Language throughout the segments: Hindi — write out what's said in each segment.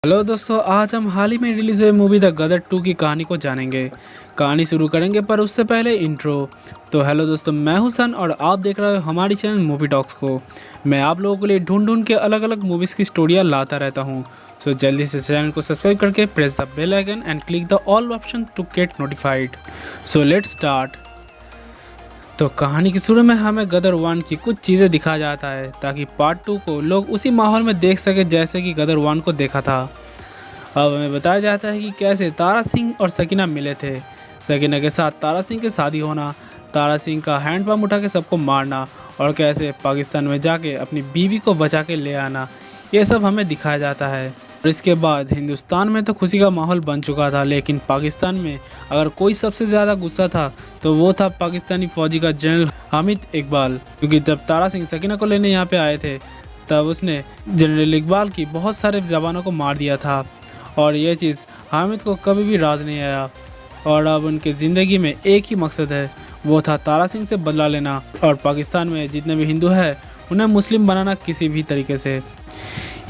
हेलो दोस्तों, आज हम हाल ही में रिलीज हुई मूवी द गदर 2 की कहानी को जानेंगे। कहानी शुरू करेंगे पर उससे पहले इंट्रो। तो हेलो दोस्तों, मैं हूं सन और आप देख रहे हो हमारी चैनल मूवी टॉक्स को। मैं आप लोगों के लिए ढूंढ ढूंढ के अलग अलग मूवीज़ की स्टोरियाँ लाता रहता हूं। सो जल्दी से चैनल को सब्सक्राइब करके press the bell icon and click the all option to get notified. So let's start. तो कहानी के शुरू में हमें गदर 1 की कुछ चीज़ें दिखाया जाता है ताकि पार्ट 2 को लोग उसी माहौल में देख सके जैसे कि गदर 1 को देखा था। अब हमें बताया जाता है कि कैसे तारा सिंह और सकीना मिले थे। सकीना के साथ तारा सिंह की शादी होना, तारा सिंह का हैंड पंप उठा के सबको मारना और कैसे पाकिस्तान में जाके अपनी बीवी को बचा के ले आना, ये सब हमें दिखाया जाता है। और इसके बाद हिंदुस्तान में तो खुशी का माहौल बन चुका था, लेकिन पाकिस्तान में अगर कोई सबसे ज़्यादा गुस्सा था तो वो था पाकिस्तानी फौजी का जनरल हामिद इकबाल। क्योंकि जब तारा सिंह सकीना को लेने यहाँ पे आए थे तब उसने जनरल इकबाल की बहुत सारे जवानों को मार दिया था और ये चीज़ हामिद को कभी भी राज नहीं आया। और अब उनकी ज़िंदगी में एक ही मकसद है, वो था तारा सिंह से बदला लेना और पाकिस्तान में जितने भी हिंदू हैं उन्हें मुस्लिम बनाना किसी भी तरीके से।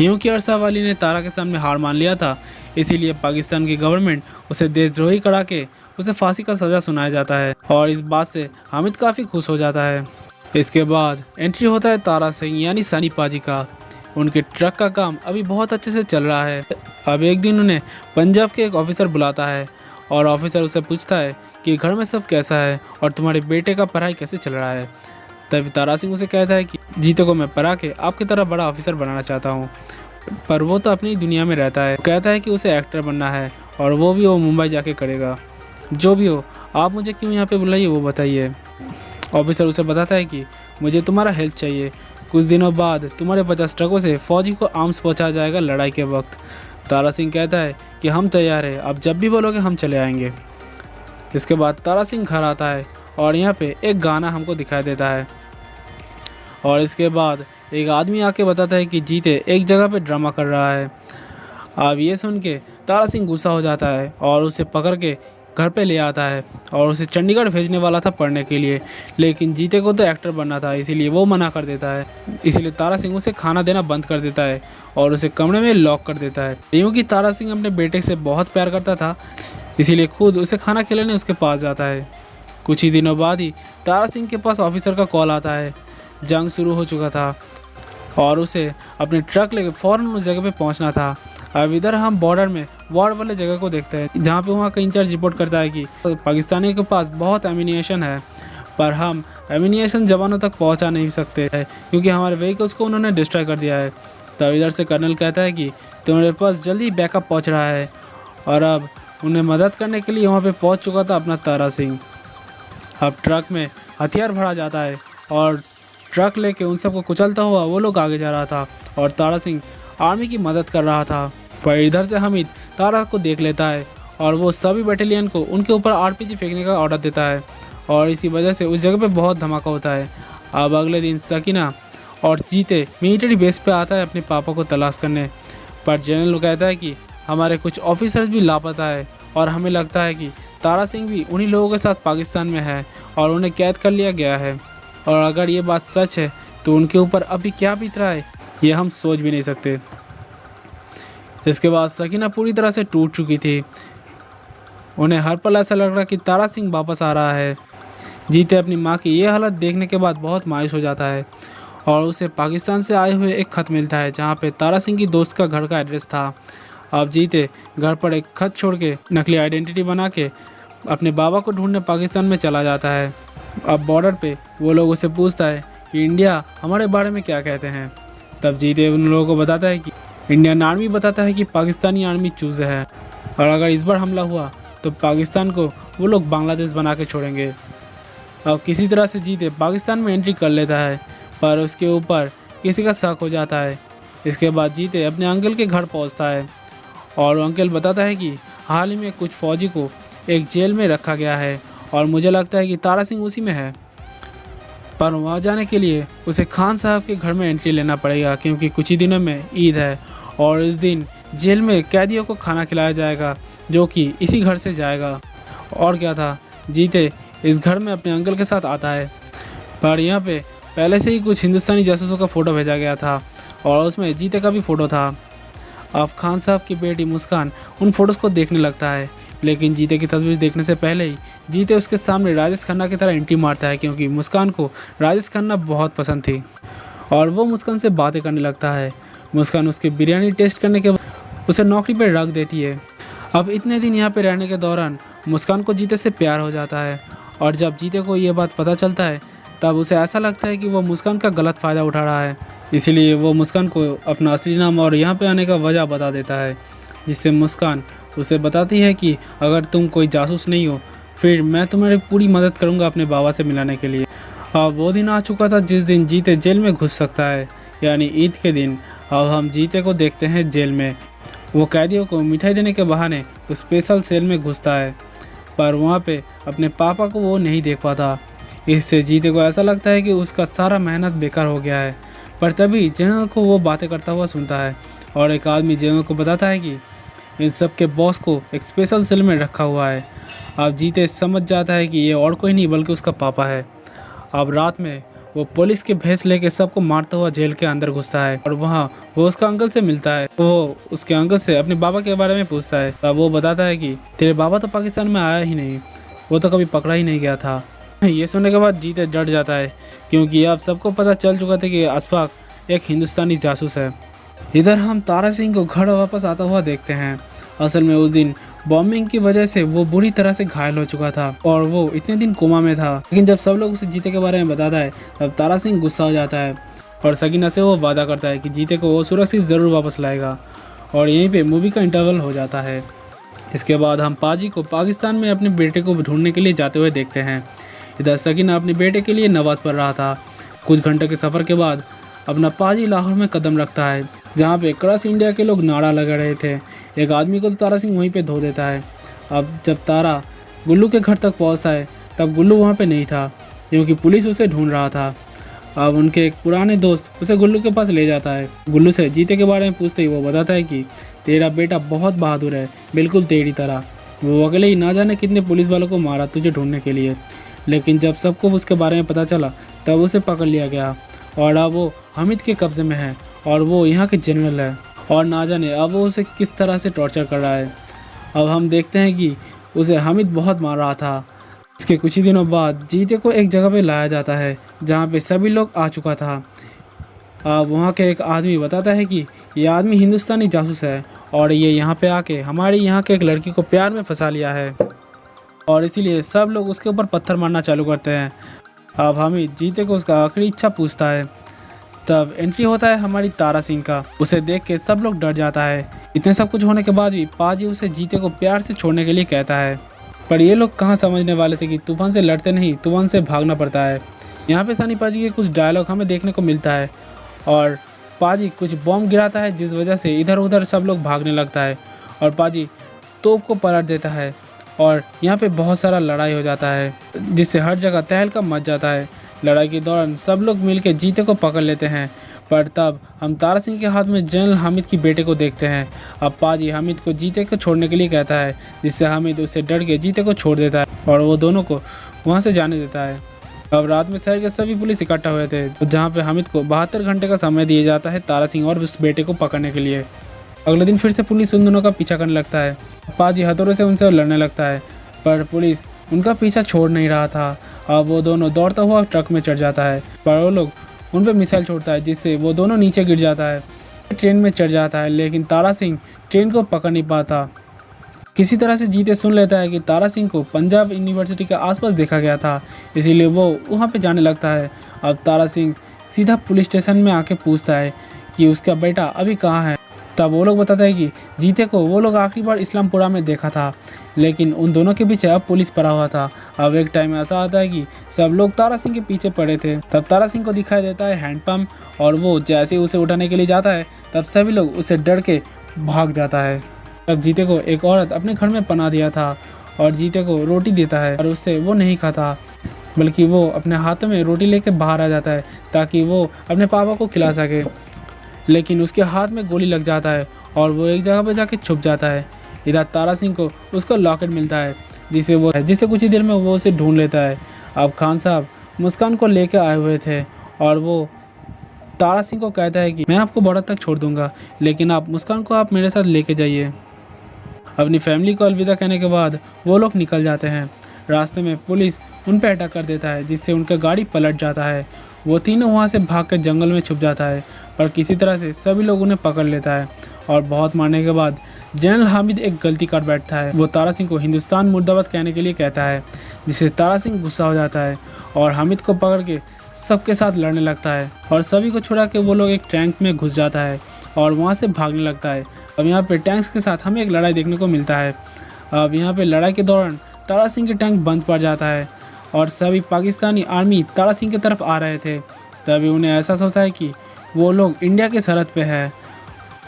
यूँ कि अरसा वाली ने तारा के सामने हार मान लिया था, इसीलिए पाकिस्तान की गवर्नमेंट उसे देशद्रोही करा के उसे फांसी का सज़ा सुनाया जाता है और इस बात से हामिद काफ़ी खुश हो जाता है। इसके बाद एंट्री होता है तारा सिंह यानी सनी पाजी का। उनके ट्रक का काम अभी बहुत अच्छे से चल रहा है। अब एक दिन उन्हें पंजाब के एक ऑफिसर बुलाता है और ऑफिसर उससे पूछता है कि घर में सब कैसा है और तुम्हारे बेटे का पढ़ाई कैसे चल रहा है। तभी तारा सिंह उसे कहता है कि जीते को मैं पढ़ा के आपकी तरह बड़ा ऑफिसर बनाना चाहता हूँ, पर वो तो अपनी दुनिया में रहता है। कहता है कि उसे एक्टर बनना है और वो भी वो मुंबई जाके करेगा। जो भी हो, आप मुझे क्यों यहाँ पे बुलाइए वो बताइए। ऑफिसर उसे बताता है कि मुझे तुम्हारा हेल्प चाहिए। कुछ दिनों बाद तुम्हारे 50 ट्रकों से फौजी को आर्म्स पहुंचाया जाएगा लड़ाई के वक्त। तारा सिंह कहता है कि हम तैयार हैं, अब जब भी बोलोगे हम चले आएंगे। इसके बाद तारा सिंह घर आता है और यहाँ पे एक गाना हमको दिखाई देता है और इसके बाद एक आदमी आके बताता है कि जीते एक जगह पे ड्रामा कर रहा है। अब ये सुन के तारा सिंह गुस्सा हो जाता है और उसे पकड़ के घर पे ले आता है और उसे चंडीगढ़ भेजने वाला था पढ़ने के लिए, लेकिन जीते को तो एक्टर बनना था इसीलिए वो मना कर देता है। इसीलिए तारा सिंह उसे खाना देना बंद कर देता है और उसे कमरे में लॉक कर देता है। यूँ कि तारा सिंह अपने बेटे से बहुत प्यार करता था, इसीलिए खुद उसे खाना खिलाने उसके पास जाता है। कुछ ही दिनों बाद ही तारा सिंह के पास ऑफिसर का कॉल आता है। जंग शुरू हो चुका था और उसे अपने ट्रक लेकर फ़ौरन उस जगह पे पहुंचना था। अब इधर हम बॉर्डर में वार वाले जगह को देखते हैं जहाँ पे वहाँ का इंचार्ज रिपोर्ट करता है कि पाकिस्तानी के पास बहुत एमिनिएशन है, पर हम एमिनिएशन जवानों तक पहुँचा नहीं सकते हैं क्योंकि हमारे व्हीकल्स को उन्होंने डिस्ट्रॉय कर दिया है। तब इधर से कर्नल कहता है कि तुम्हारे पास जल्दी बैकअप पहुँच रहा है और अब उन्हें मदद करने के लिए वहाँ पर पहुँच चुका था अपना तारा सिंह। अब ट्रक में हथियार भरा जाता है और ट्रक लेके उन सबको कुचलता हुआ वो लोग आगे जा रहा था और तारा सिंह आर्मी की मदद कर रहा था। पर इधर से हामिद तारा को देख लेता है और वो सभी बटालियन को उनके ऊपर आरपीजी फेंकने का ऑर्डर देता है और इसी वजह से उस जगह पे बहुत धमाका होता है। अब अगले दिन सकीना और जीते मिलिट्री बेस पे आता है अपने पापा को तलाश करने, पर जनरल कहता है कि हमारे कुछ ऑफिसर्स भी लापता है और हमें लगता है कि तारा सिंह भी उन्हीं लोगों के साथ पाकिस्तान में है और उन्हें कैद कर लिया गया है। और अगर ये बात सच है तो उनके ऊपर अभी क्या बीत रहा है ये हम सोच भी नहीं सकते। इसके बाद सकीना पूरी तरह से टूट चुकी थी। उन्हें हर पल ऐसा लग रहा कि तारा सिंह वापस आ रहा है। जीते अपनी माँ की ये हालत देखने के बाद बहुत मायूस हो जाता है और उसे पाकिस्तान से आए हुए एक ख़त मिलता है जहाँ पे तारा सिंह की दोस्त का घर का एड्रेस था। अब जीते घर पर एक खत छोड़ के नकली आइडेंटिटी बना के अपने बाबा को ढूंढने पाकिस्तान में चला जाता है। अब बॉर्डर पे वो लोग उससे पूछता है कि इंडिया हमारे बारे में क्या कहते हैं। तब जीते उन लोगों को बताता है कि इंडियन आर्मी बताता है कि पाकिस्तानी आर्मी चूज़ है और अगर इस बार हमला हुआ तो पाकिस्तान को वो लोग बांग्लादेश बना के छोड़ेंगे। अब किसी तरह से जीते पाकिस्तान में एंट्री कर लेता है, पर उसके ऊपर किसी का शक हो जाता है। इसके बाद जीते अपने अंकल के घर पहुंचता है और अंकल बताता है कि हाल ही में कुछ फ़ौजी को एक जेल में रखा गया है और मुझे लगता है कि तारा सिंह उसी में है, पर वहाँ जाने के लिए उसे खान साहब के घर में एंट्री लेना पड़ेगा क्योंकि कुछ ही दिनों में ईद है और इस दिन जेल में कैदियों को खाना खिलाया जाएगा जो कि इसी घर से जाएगा। और क्या था, जीते इस घर में अपने अंकल के साथ आता है, पर यहाँ पे पहले से ही कुछ हिंदुस्तानी जासूसों का फ़ोटो भेजा गया था और उसमें जीते का भी फ़ोटो था। अब खान साहब की बेटी मुस्कान उन फोटोज़ को देखने लगता है, लेकिन जीते की तस्वीर देखने से पहले ही जीते उसके सामने राजेश खन्ना की तरह एंट्री मारता है, क्योंकि मुस्कान को राजेश खन्ना बहुत पसंद थी और वो मुस्कान से बातें करने लगता है। मुस्कान उसकी बिरयानी टेस्ट करने के बाद उसे नौकरी पर रख देती है। अब इतने दिन यहाँ पे रहने के दौरान मुस्कान को जीते से प्यार हो जाता है और जब जीते को ये बात पता चलता है तब उसे ऐसा लगता है कि वो मुस्कान का गलत फ़ायदा उठा रहा है। इसीलिए वो मुस्कान को अपना असली नाम और यहाँ पे आने का वजह बता देता है, जिससे मुस्कान उसे बताती है कि अगर तुम कोई जासूस नहीं हो फिर मैं तुम्हारी पूरी मदद करूँगा अपने बाबा से मिलाने के लिए। अब वो दिन आ चुका था जिस दिन जीते जेल में घुस सकता है, यानी ईद के दिन। अब हम जीते को देखते हैं जेल में। वो कैदियों को मिठाई देने के बहाने उस स्पेशल सेल में घुसता है, पर वहाँ पे अपने पापा को वो नहीं देख पाता। इससे जीते को ऐसा लगता है कि उसका सारा मेहनत बेकार हो गया है। पर तभी जनरल को वो बातें करता हुआ सुनता है और एक आदमी जनरल को बताता है कि इन सब के बॉस को एक स्पेशल सेल में रखा हुआ है। अब जीते समझ जाता है कि ये और कोई नहीं बल्कि उसका पापा है। अब रात में वो पुलिस के भेस लेके सबको मारता हुआ जेल के अंदर घुसता है और वहाँ वो उसका अंकल से मिलता है। वो उसके अंकल से अपने बाबा के बारे में पूछता है। तब वो बताता है कि तेरे बाबा तो पाकिस्तान में आया ही नहीं, वो तो कभी पकड़ा ही नहीं गया था। ये सुनने के बाद जीते डर जाता है, क्योंकि अब सबको पता चल चुका था कि अशफाक एक हिंदुस्तानी जासूस है। इधर हम तारा सिंह को घर वापस आता हुआ देखते हैं। असल में उस दिन बॉम्बिंग की वजह से वो बुरी तरह से घायल हो चुका था और वो इतने दिन कोमा में था। लेकिन जब सब लोग उसे जीते के बारे में बताता है तब तारा सिंह गुस्सा हो जाता है और सकीना से वो वादा करता है कि जीते को वो सुरक्षित ज़रूर वापस लाएगा। और यहीं पे मूवी का इंटरवल हो जाता है। इसके बाद हम पाजी को पाकिस्तान में अपने बेटे को ढूंढने के लिए जाते हुए देखते हैं। इधर सकीना अपने बेटे के लिए नमाज़ पढ़ रहा था। कुछ घंटे के सफ़र के बाद अपना पाजी लाहौर में कदम रखता है, जहाँ पे क्रॉस इंडिया के लोग नारा लगा रहे थे। एक आदमी को तो तारा सिंह वहीं पे धो देता है। अब जब तारा गुल्लू के घर तक पहुँचता है तब गुल्लू वहाँ पे नहीं था, क्योंकि पुलिस उसे ढूंढ रहा था। अब उनके एक पुराने दोस्त उसे गुल्लू के पास ले जाता है। गुल्लू से जीते के बारे में पूछते ही वो बताता है कि तेरा बेटा बहुत बहादुर है, बिल्कुल तेरी तरह। वो अकेले ही ना जाने कितने पुलिस वालों को मारा तुझे ढूंढने के लिए, लेकिन जब सबको उसके बारे में पता चला तब उसे पकड़ लिया गया और अब वो हामिद के कब्ज़े में है और वो यहाँ के जनरल है और ना जाने अब वो उसे किस तरह से टॉर्चर कर रहा है। अब हम देखते हैं कि उसे हामिद बहुत मार रहा था। इसके कुछ ही दिनों बाद जीते को एक जगह पे लाया जाता है जहाँ पे सभी लोग आ चुका था। अब वहाँ के एक आदमी बताता है कि ये आदमी हिंदुस्तानी जासूस है और ये यहाँ पे आके हमारे यहाँ के एक लड़की को प्यार में फंसा लिया है और इसीलिए सब लोग उसके ऊपर पत्थर मारना चालू करते हैं। अब हामिद जीते को उसका आखिरी इच्छा पूछता है। तब एंट्री होता है हमारी तारा सिंह का। उसे देख के सब लोग डर जाता है। इतने सब कुछ होने के बाद भी पाजी उसे जीते को प्यार से छोड़ने के लिए कहता है, पर ये लोग कहाँ समझने वाले थे कि तूफान से लड़ते नहीं, तूफान से भागना पड़ता है। यहाँ पे सानी पाजी के कुछ डायलॉग हमें देखने को मिलता है और पाजी कुछ बॉम्ब गिराता है, जिस वजह से इधर उधर सब लोग भागने लगता है और पाजी तोप को पलट देता है और यहाँ पे बहुत सारा लड़ाई हो जाता है, जिससे हर जगह तहलका मच जाता है। लड़ाई के दौरान सब लोग मिलकर जीते को पकड़ लेते हैं, पर तब हम तारा सिंह के हाथ में जनरल हामिद की बेटे को देखते हैं। अब पाजी हामिद को जीते को छोड़ने के लिए कहता है, जिससे हामिद उससे डर के जीते को छोड़ देता है और वो दोनों को वहाँ से जाने देता है। अब रात में शहर के सभी पुलिस इकट्ठा हुए थे, जहाँ पे हामिद को 72 घंटे का समय दिया जाता है तारा सिंह और उस बेटे को पकड़ने के लिए। अगले दिन फिर से पुलिस उन दोनों का पीछा करने लगता है। पाजी हथौड़े से उनसे लड़ने लगता है, पर पुलिस उनका पीछा छोड़ नहीं रहा था। अब वो दोनों दौड़ता हुआ ट्रक में चढ़ जाता है, पर वो लोग उन पर मिसाइल छोड़ता है, जिससे वो दोनों नीचे गिर जाता है। ट्रेन में चढ़ जाता है, लेकिन तारा सिंह ट्रेन को पकड़ नहीं पाता। किसी तरह से जीते सुन लेता है कि तारा सिंह को पंजाब यूनिवर्सिटी के आसपास देखा गया था, इसीलिए वो वहाँ पे जाने लगता है। अब तारा सिंह सीधा पुलिस स्टेशन में आके पूछता है कि उसका बेटा अभी कहाँ है। तब वो लोग बताते हैं कि जीते को वो लोग आखिरी बार इस्लामपुरा में देखा था, लेकिन उन दोनों के पीछे अब पुलिस पड़ा हुआ था। अब एक टाइम ऐसा आता है कि सब लोग तारा सिंह के पीछे पड़े थे। तब तारा सिंह को दिखाई देता है हैंडपम्प और वो जैसे ही उसे उठाने के लिए जाता है तब सभी लोग उसे डर के भाग जाता है। तब जीते को एक औरत अपने घर में पनाह दिया था और जीते को रोटी देता है और उससे वो नहीं खाता, बल्कि वो अपने हाथों में रोटी लेके बाहर आ जाता है ताकि वो अपने पापा को खिला सके। लेकिन उसके हाथ में गोली लग जाता है और वो एक जगह पे जाके छुप जाता है। इधर तारा सिंह को उसका लॉकेट मिलता है, जिसे कुछ ही देर में वो उसे ढूंढ लेता है। अब खान साहब मुस्कान को लेकर आए हुए थे और वो तारा सिंह को कहता है कि मैं आपको बॉर्डर तक छोड़ दूंगा, लेकिन आप मुस्कान को आप मेरे साथ लेके जाइए। अपनी फैमिली को अलविदा कहने के बाद वो लोग निकल जाते हैं। रास्ते में पुलिस उन पर अटैक कर देता है, जिससे उनका गाड़ी पलट जाता है। वो तीनों वहाँ से भाग कर जंगल में छुप जाता है, पर किसी तरह से सभी लोग उन्हें पकड़ लेता है और बहुत मारने के बाद जनरल हामिद एक गलती कर बैठता है। वो तारा सिंह को हिंदुस्तान मुर्दाबाद कहने के लिए कहता है, जिससे तारा सिंह गुस्सा हो जाता है और हामिद को पकड़ के सबके साथ लड़ने लगता है और सभी को छुड़ा के वो लोग एक टैंक में घुस जाता है और वहाँ से भागने लगता है। अब यहाँ पे टैंक्स के साथ हमें एक लड़ाई देखने को मिलता है। अब यहाँ पे लड़ाई के दौरान तारा सिंह के टैंक बंद पड़ जाता है और सभी पाकिस्तानी आर्मी तारा सिंह की तरफ आ रहे थे। तभी उन्हें एहसास होता है कि वो लोग इंडिया के सरहद पे है।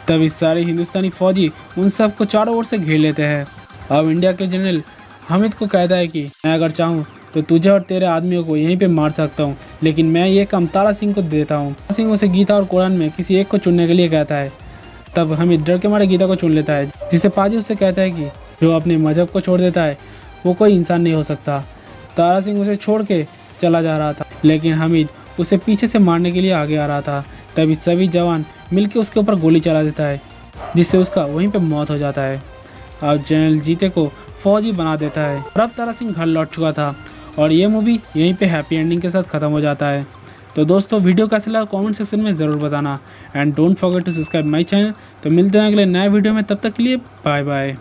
तभी सारे हिंदुस्तानी फौजी उन सब को चारों ओर से घेर लेते हैं। अब इंडिया के जनरल हामिद को कहता है कि मैं अगर चाहूँ तो तुझे और तेरे आदमियों को यहीं पे मार सकता हूँ, लेकिन मैं ये काम तारा सिंह को देता हूँ। तारा सिंह उसे गीता और कुरान में किसी एक को चुनने के लिए कहता है। तब हामिद डर के मारे गीता को चुन लेता है, जिससे पाजी उससे कहता है कि जो अपने मजहब को छोड़ देता है वो कोई इंसान नहीं हो सकता। तारा सिंह उसे छोड़ के चला जा रहा था, लेकिन हामिद उसे पीछे से मारने के लिए आगे आ रहा था। तभी सभी जवान मिलकर उसके ऊपर गोली चला देता है, जिससे उसका वहीं पे मौत हो जाता है। अब जनरल जीते को फौजी बना देता है और अब तारा सिंह घर लौट चुका था और ये मूवी यहीं पे हैप्पी एंडिंग के साथ ख़त्म हो जाता है। तो दोस्तों वीडियो कैसा लगा कमेंट सेक्शन में ज़रूर बताना and don't forget to subscribe my channel. तो मिलते हैं अगले नए वीडियो में, तब तक के लिए बाय बाय।